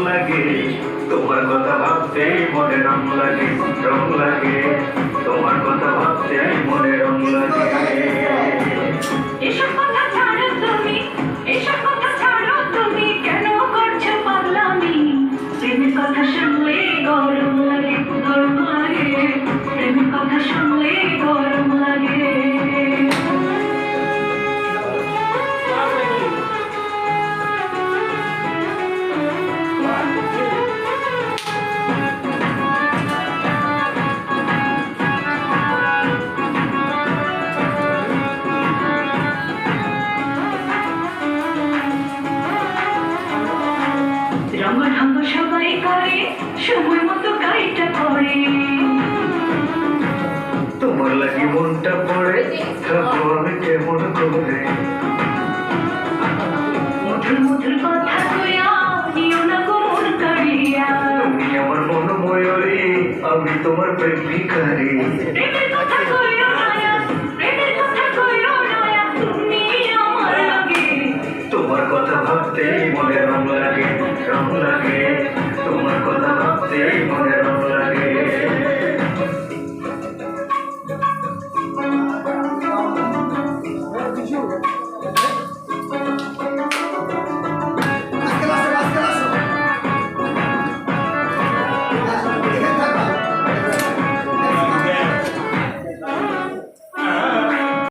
লাগে, তোমার কথা ভাবতে মনে রং লাগে, রং লাগে, তোমার কথা ভাবতে মনে রং লাগে। এসব কথা ছাড়ো তুমি, এসব কথা ছাড়ো তুমি, কেন করছো পাগলামি? প্রেমের কথা শুনলে গরম লাগে, গরম লাগে, প্রেমের কথা শুনলে গরম লাগে। রঙ ঢঙ্গ সবাই করে, সময় মতো গাড়িটা করে। তোমার লাগি মনটা পড়ে, থাকবো আমি কেমন করে। মধুর মধুর কথা কইয়া নিও না গো মন কাড়িয়া। তুমি আমার মন ময়ূরী, আমি তোমার প্রেম ভিখারি। প্রেমের কথা কইয়া